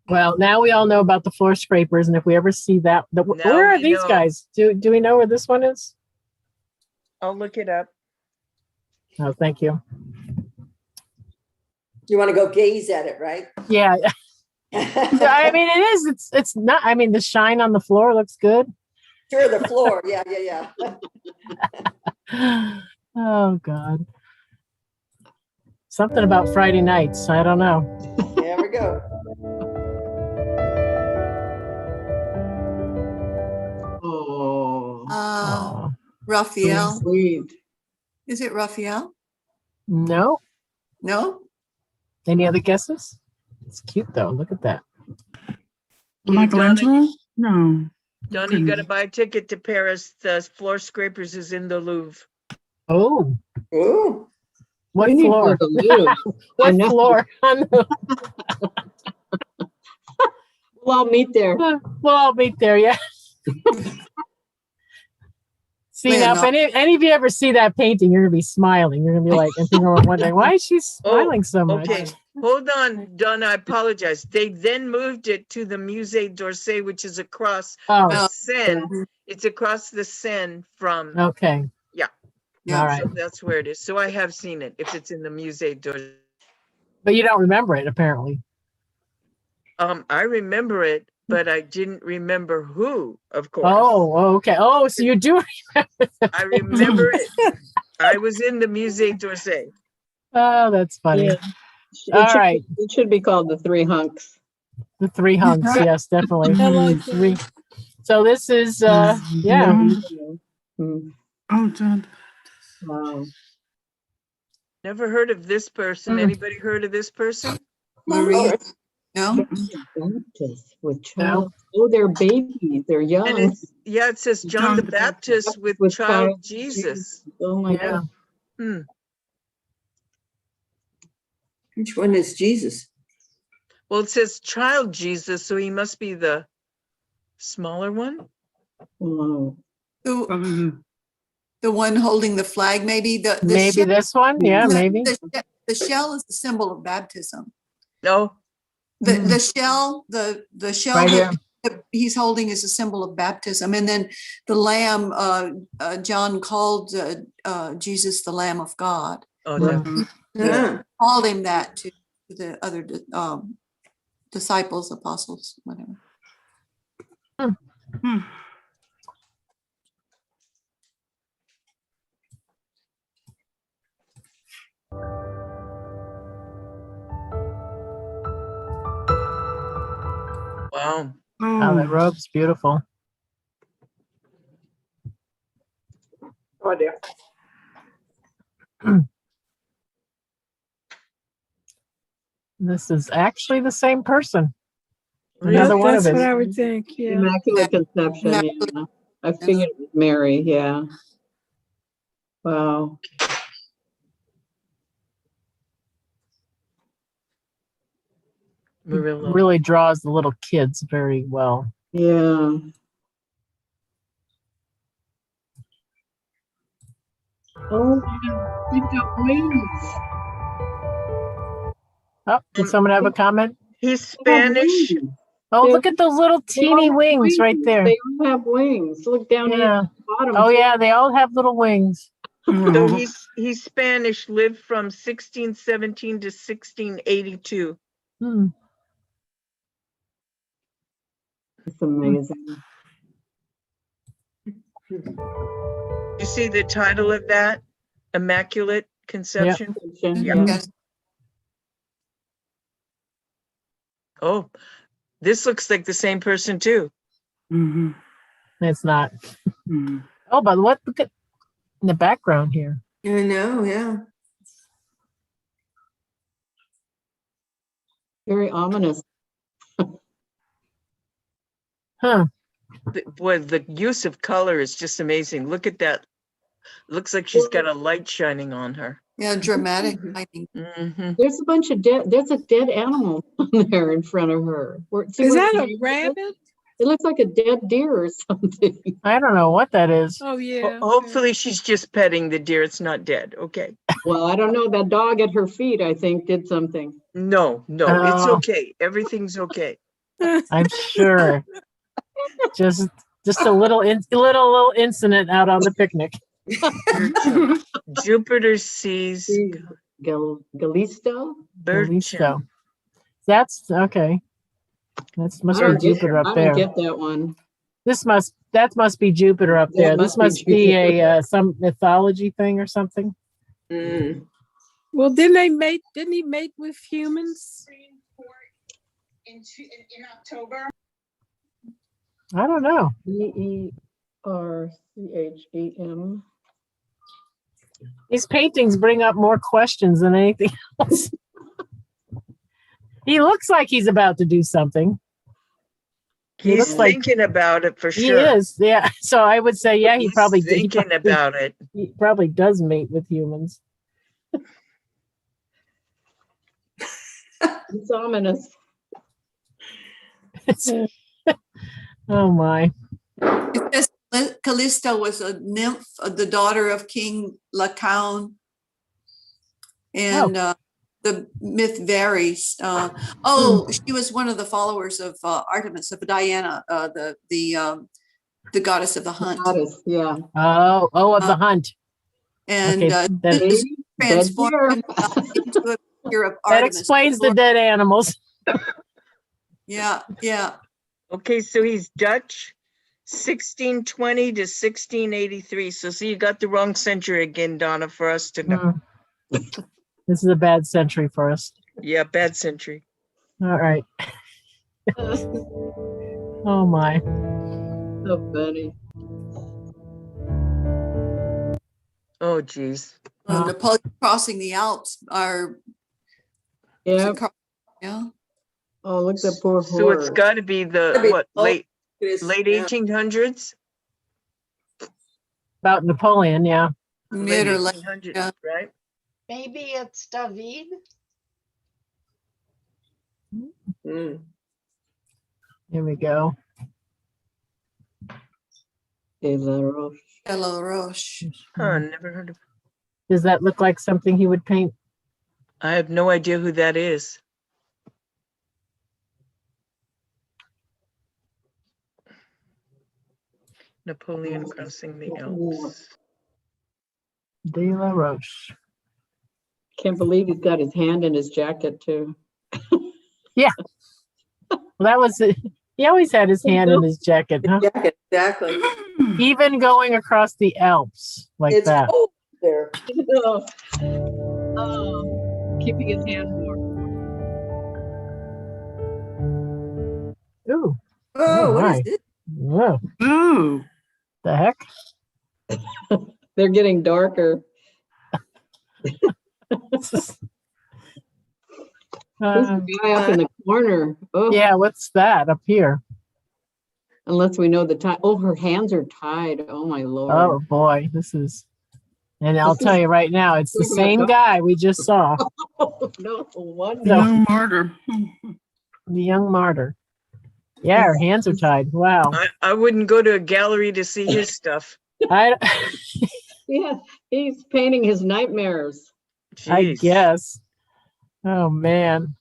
well, now we all know about the floor scrapers, and if we ever see that, Now where are we these know. guys? Do we know where this one is? I'll look it up. Oh, thank you. You want to go gaze at it, right? Yeah, I mean it is. It's not. I mean the shine on the floor looks good. Sure, the floor. Yeah, yeah, yeah. Oh God. Something about Friday nights. I don't know. There we go. Aw. Raphael. Sweet. Is it Raphael? No? No? Any other guesses? It's cute though. Look at that. Michelangelo? No. Donna, you gotta buy a ticket to Paris. The Floor Scrapers is in the Louvre. Oh, Oh, what We need to go floor? to the Louvre. I What know. floor? We'll all meet there. We'll all meet there, yeah. See, Wait, now, no. if any of you ever see that painting, you're gonna be smiling. You're gonna be like, and people are wondering, why is she smiling so much? Okay, hold on, Donna, I apologize. They then moved it to the Musée d'Orsay, which is across Oh, the Seine. It's across the Seine from, okay. Yeah. Yeah. All right. so that's where it is. So I have seen it, if it's in the Musée d'Orsay. But you don't remember it, apparently. I remember it, but I didn't remember who, of course. Oh, okay. Oh, so you do remember the I remember it. I was in the Musée d'Orsay. Oh, that's funny. Yeah. All right. It should be called the Three Hunks. The three hunks, yes, definitely. I like that. Three. So this is yeah. Mm. Oh, John. Wow. Never heard of this person. Anybody heard of this person? Marie? No? Baptist with child. Oh, they're babies. They're And young. it's, yeah, it says John the Baptist with With child child Jesus. Oh my Yeah. God. Hmm. which one is Jesus? Well, it says child Jesus, so he must be the smaller one. Wow. The one holding the flag, maybe? The Maybe shell- this one? Yeah, maybe. The shell is the symbol of baptism. No, The shell, the shell Right here. that he's holding is a symbol of baptism. And then the lamb, John called Jesus the Lamb of God. oh, Yeah. no. Ah, Called him that to the other disciples, apostles, whatever. Wow. Oh, that robe's beautiful. Oh dear. This is actually the same person. Really? Another one That's of what his. I would think, yeah. Immaculate Conception. Immaculate- Yeah. I figured it was Mary. Yeah. Wow. Murillo. Really draws the little kids very well. Yeah. Oh, they got wings. Oh, did someone have a comment? He's They have Spanish. wings. Oh, They- look at those little They all teeny have wings right there. They all have wings. Look down here Yeah. at the bottom. Oh, yeah, they all have little wings. So he's Spanish, lived from 1617 to 1682. Hmm. It's amazing. You see the title of that? Immaculate Conception? Yeah. Yes. Oh, this looks like the same person too. It's not. Oh, but what? Look at in the background here. I know, yeah. Very ominous. Huh. Boy, the use of color is just amazing. Look at that. Looks like she's got a light shining on her. Yeah, dramatic lighting. Hmm. There's a bunch of dead. There's a dead animal on there in front of her. See Is where that the a deer is? rabbit? It looks like a dead deer or something. I don't know what that is. Oh, yeah. Hopefully she's just petting the deer. It's not dead. Okay. Well, I don't know. That dog at her feet, I think, did something. No, it's Oh. okay. Everything's okay. I'm sure. Just a little little incident out on the picnic. Jupiter sees Galisto? Galisto. That's okay. That must I be don't get- Jupiter up I there. don't get that one. That must be Jupiter up Yeah, there. it This must be must be Jupiter. a some mythology thing or something. Mm. Well, didn't he mate with humans? In October. I don't know. RCHEM. These paintings bring up more questions than anything else. He looks like he's about to do something. He He's looks like thinking about it for he sure. is, yeah. So I would say, yeah, he He's probably thinking about it. He probably does mate with humans. It's ominous. Oh my. It says Callista was a nymph, the daughter of King Lacan. And the myth varies. She was one of the followers of Artemis, of Diana, the goddess of the hunt. Goddess, yeah. Oh, of the hunt. And Okay, that- this is transformed into a figure of That Artemis. explains the dead animals. Yeah, yeah. Okay, so he's Dutch, 1620 to 1683. So see, you got the wrong century again, Donna, for us to know. This is a bad century for us. Yeah, bad century. All right. Oh my. So funny. Oh, geez. Napoleon crossing the Alps are. Yeah. Yeah. Oh, look at that poor horse. So it's got to be the late It is, late yeah. 1800s. About Napoleon, yeah. Mid or late. 1800s, Yeah. right? Maybe it's David. Mm. Here we go. De La Roche. Hello, Roche. Huh, never heard of. Does that look like something he would paint? I have no idea who that is. Napoleon crossing the Alps. De La Roche. Can't believe he's got his hand in his jacket too. Yeah. Well, that was it. He always had his hand in his jacket, huh? Yeah, exactly. Even going across the Alps like It's that. cold there. Keeping his hand warm. Ooh. Oh, what my. is this? Whoa. Ooh. The heck? They're getting darker. Who's the guy up in the corner? Oh, Yeah, what's that up here? unless we know the time. Oh, her hands are tied. Oh my Lord. Oh boy, this is, and I'll This tell is- you right now, it's the Look at that same dog. guy we just saw, Oh, no wonder. No. No murder. the young martyr. Yeah, her hands are tied. Wow. I wouldn't go to a gallery to see his stuff. I Yeah, he's painting his nightmares. Jeez. guess. Oh man.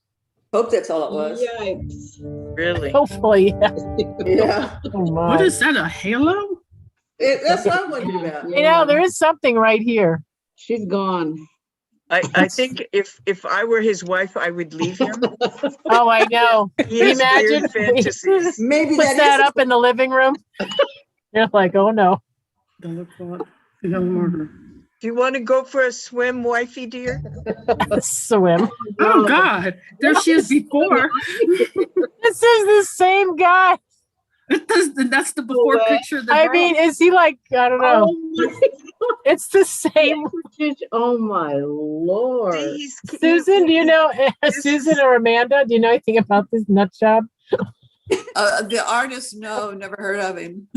Hope that's all it was. Yikes. Really? Hopefully. Yeah. Yeah. Oh my. What is that, a halo? That's what I wondered about. You know, there is something right here. She's gone. I think if I were his wife, I would leave him. Oh, I know. He Can you has weird imagine? fantasies. Maybe Puts that is up in the living room. You're like, oh no. Don't look for it. No murder. Do you want to go for a swim, wifey dear? Swim. Oh God, there she is before. This is the same guy. That's the before way. picture. Of the I girl. mean, is he like, I don't know. Oh my, It's the same. oh my Lord. See, he's- Susan, do you know This Susan is- or Amanda? Do you know anything about this nut job? The artist, no, never heard of him.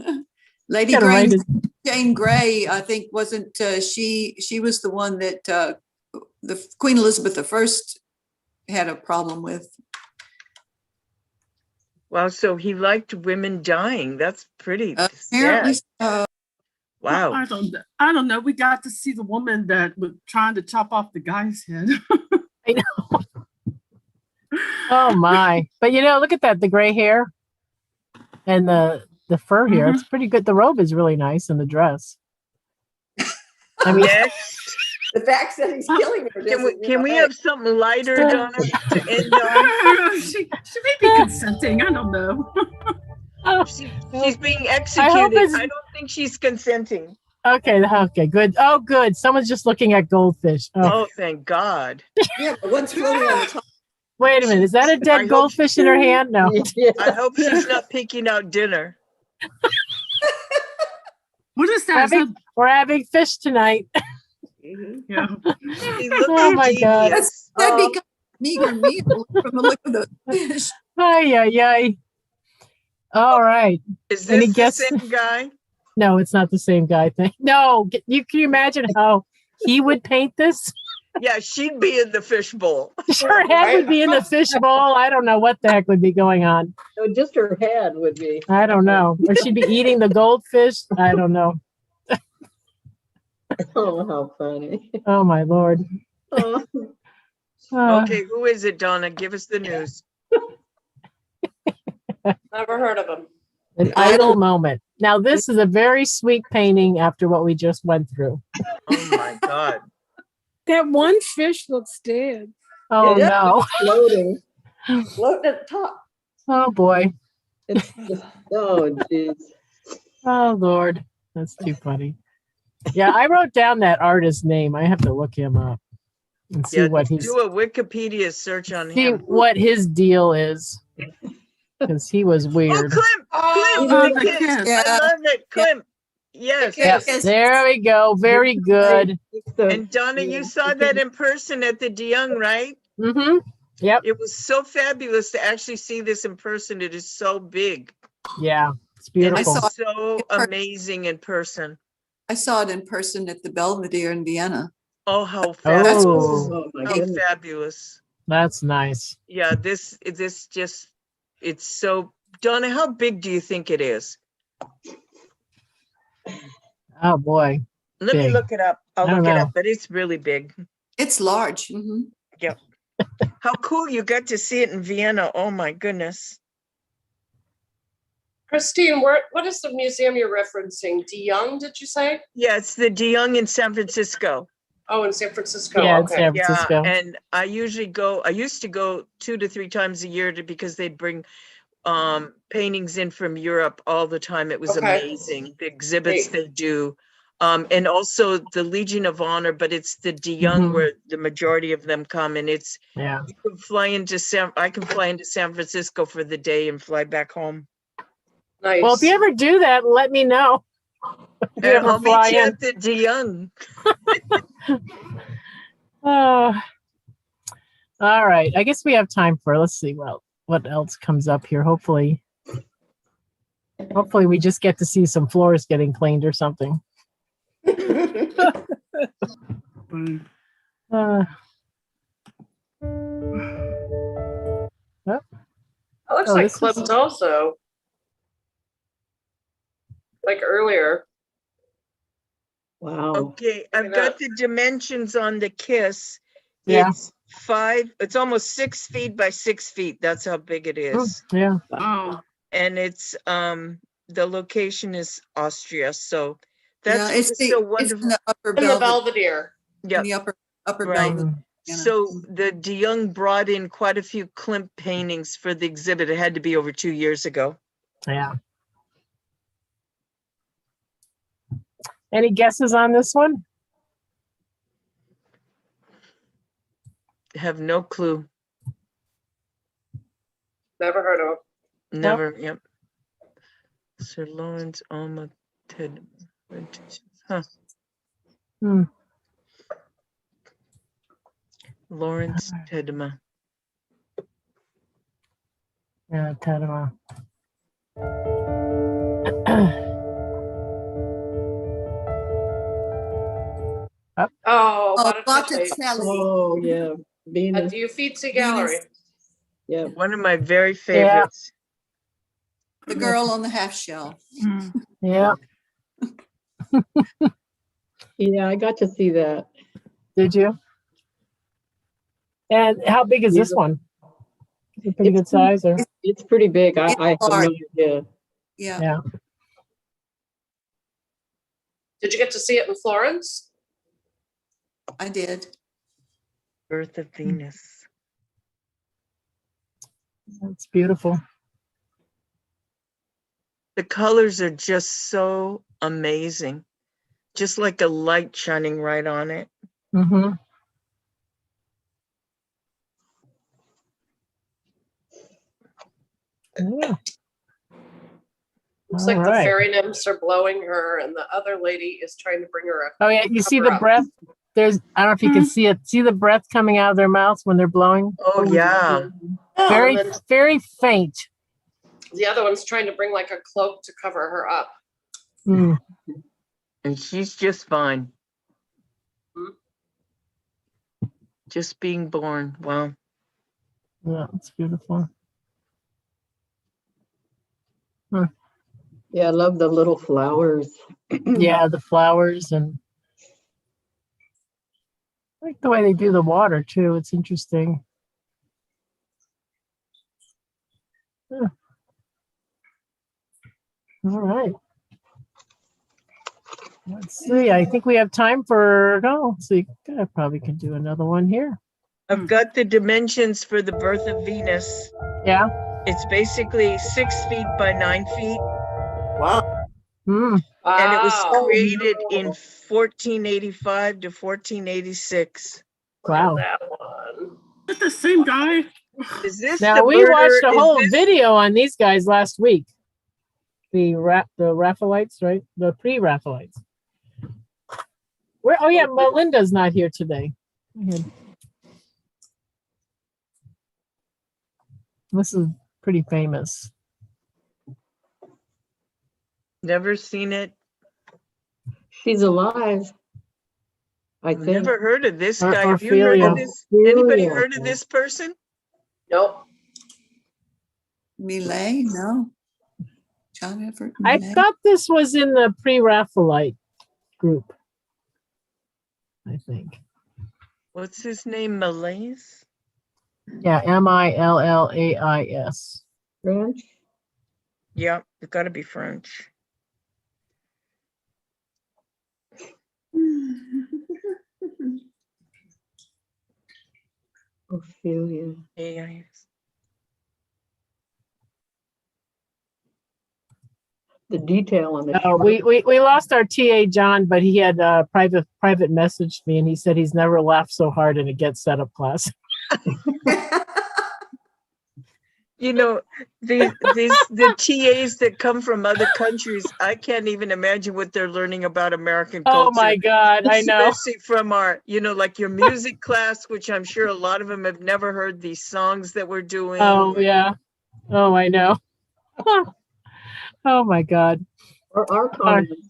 Lady Gotta write Jane, his- Jane Grey, I think, wasn't she was the one that the Queen Elizabeth I had a problem with. Wow, so he liked women dying. That's pretty Apparently, sad. Wow. I don't know. We got to see the woman that was trying to chop off the guy's head. I know. Oh my. But you know, look at that, the gray hair and the fur here. It's pretty good. The robe is really nice and the dress. I mean, Next, the fact that he's killing her. can we have something lighter, Donna, to end on? she may be consenting. I don't know. She's being I hope executed. it's- I don't think she's consenting. okay, good. Oh, good. Someone's just looking at goldfish. Oh, Oh, thank God. Yeah, but what's floating on the top? wait a minute. Is that a I dead hope- goldfish in her hand? No. I hope she's not picking out dinner. What is that? Is that- We're having fish tonight. yeah. He looked Oh my God. devious. That becomes meager meal from the look of the fish. Ay, ay, ay. All right. Is Any this the guess? same guy? No, it's not the same guy thing. No, can you imagine how he would paint this? Yeah, she'd be in the fishbowl. Her head would be in the fish bowl. I don't know what the heck would be going on. So just her head would be. I don't know. Or she'd be eating the goldfish. I don't know. Oh, how funny. Oh my Lord. Oh, Okay, who is it, Donna? Give us the news. Never heard of him. An idle moment. Now, this is a very sweet painting after what we just went through. Oh my God. That one fish looks dead. Oh Yeah. no. floating. Floating at the top. Oh boy. It's just, oh, jeez. Oh Lord. That's too funny. Yeah, I wrote down that artist's name. I have to look him up and see Yeah, what he's do a Wikipedia search on see him. what his deal is. Because he was Oh, weird. Clint! Clint Oh, with the the kiss. kiss. I love it. Clint. Yes. Yep, Yes. there we go. Very good. And Donna, you saw that in person at the DeYoung, right? Mm-hmm. Yep. It was so fabulous to actually see this in person. It is so big. Yeah. It's And beautiful. it's saw it so in person. amazing in person. I saw it in person at the Belvedere in Vienna. Oh, how fabulous. Oh, Oh, my How goodness. fabulous. that's nice. Yeah, this just, it's so, Donna, how big do you think it is? Oh boy. Let me Big. look it up. I'll I don't look it know. up, but it's really big. It's large. Mhm. How cool you got to see it in Vienna. Oh my goodness. Christine, what is the museum you're referencing? DeYoung, did you say? Yeah, it's the DeYoung in San Francisco. Oh, in San Francisco. Yeah, in Okay. San Francisco. Yeah, and I used to go 2 to 3 times a year because they'd bring paintings in from Europe all the time. It was Okay. amazing. The exhibits Great. they do. And also the Legion of Honor, but it's the DeYoung Mhm. where the majority of them come, and it's Yeah. you can fly into I can fly into San Francisco for the day and fly back home. Nice. Well, if you ever do that, let me know. If you And ever I'll fly meet you in. at the DeYoung. Oh. All right. I guess we have time for, let's see what else comes up here. Hopefully we just get to see some floors getting cleaned or something. Funny. Uh, That looks Oh, like this is- Clint's also. Like earlier. Wow. Okay, I've Look at got the dimensions on the KISS. Yeah. It's almost 6 feet by 6 feet. That's how big it is. yeah. Oh, And it's, the location is Austria, so Yeah, that's it's just the, so it's wonderful. in the upper In the Belvedere. Belvedere. In Yeah, the upper right. Belvedere. Vienna. So the DeYoung brought in quite a few Klimt paintings for the exhibit. It had to be over 2 years ago. Yeah. Any guesses on this one? Have no clue. Never heard of him. Never, yep. Sir Lawrence Alma Ted. Huh. Hmm. Lawrence Tedema. Yeah, Tadema. Oh, Oh, Botticelli. Botticelli. Oh, yeah. At Venus. the Uffizi Gallery. Yeah. One of my very favorites. The girl on the half shell. mm. Yeah. Yeah, I got to see that. Did you? And how big is this Yeah. one? Is it pretty It's good size or? It's pretty big. It's I have no large. idea. Yeah. Yeah. Did you get to see it in Florence? I did. Birth of Venus. That's beautiful. The colors are just so amazing. Just like a light shining right on it. Mm-hmm. Yeah. Looks All like the right. fairy nymphs are blowing her and the other lady is trying to bring her up. Oh yeah, you see the Cover up. breath? I don't know if you can see it. See the breath coming out of their mouths when they're blowing? Oh, yeah. Very, And then very faint. the other one's trying to bring like a cloak to cover her up. Mm. And she's just fine. Hmm. Just being born. Wow. Yeah, it's beautiful. Yeah, I love the little flowers. Yeah, the flowers, and I like the way they do the water too. It's interesting. Huh. All right. Let's see. I think we have time for, no, let's see. I probably could do another one here. I've got the dimensions for the birth of Venus. Yeah. It's basically 6 feet by 9 feet. Wow. Mm. And it was Wow. created in 1485 to 1486. Wow. That one. Is it the same guy? Is this Now the we murder- watched a is whole this- video on these guys last week. The Raphaelites, right? The pre-Raphaelites. Where? Oh yeah, Melinda's not here today. This is pretty famous. Never seen it. She's alive. I I've think. never heard of this Or- guy. or Have you heard of Ophelia. this? Anybody Ophelia. heard of this person? Nope. Millet, no. John Everett I Millet. thought this was in the pre-Raphaelite group. I think. What's his name? Malaise? Yeah, Millais. French. Yeah, it's got to be French. Ophelia. AIS. The detail on the. Oh, we lost our TA John, but he had private messaged me, and he said he's never laughed so hard in a Get Set Up class. You know, the TAs that come from other countries, I can't even imagine what they're learning about American culture. Oh my God, I know. Especially from our, like your music class, which I'm sure a lot of them have never heard these songs that we're doing. Oh yeah. Oh, I know. Oh my God. Or our comments.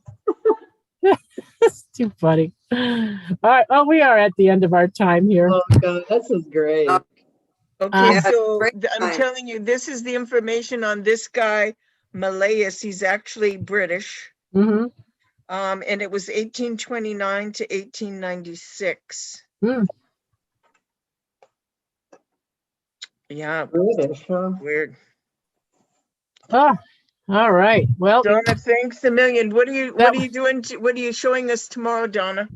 It's too funny. All right. Oh, we are at the end of our time here. Oh God, this is great. Okay, Um, so great I'm time. telling you, this is the information on this guy, Malaise. He's actually British. Mm-hmm. And it was 1829 to 1896. Mm. Yeah, British, huh? weird. Oh, all right. Well, Donna, thanks a million. What are you That- doing? What are you showing us tomorrow, Donna?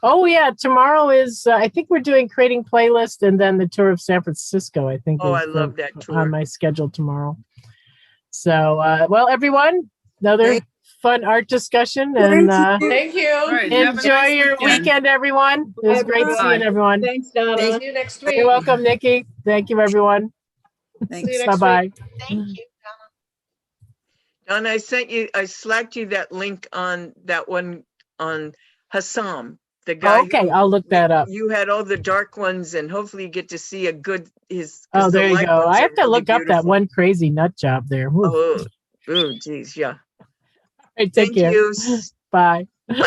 oh yeah, tomorrow is I think we're doing creating playlist and then the tour of San Francisco. I think. Oh, is I love that tour. on my schedule tomorrow. So, well, everyone, another Thank- fun art discussion, and Thank you. All right, have a enjoy nice your weekend, everyone. It was great Bye. seeing everyone. Thanks, Donna. See you next week. You're welcome, Nikki. Thank you, everyone. Thanks. See you Bye next bye. week. Thank you. Donna, I slacked you that link on that one on Hassam, the guy. Okay, I'll look that up. You had all the dark ones, and hopefully you get to see a good his. 'cause Oh, the there you light go. ones I are have to really look up that beautiful. one crazy nut job there. Whew. All Oh, geez, yeah. right, take Thank care. you. Bye. Bye.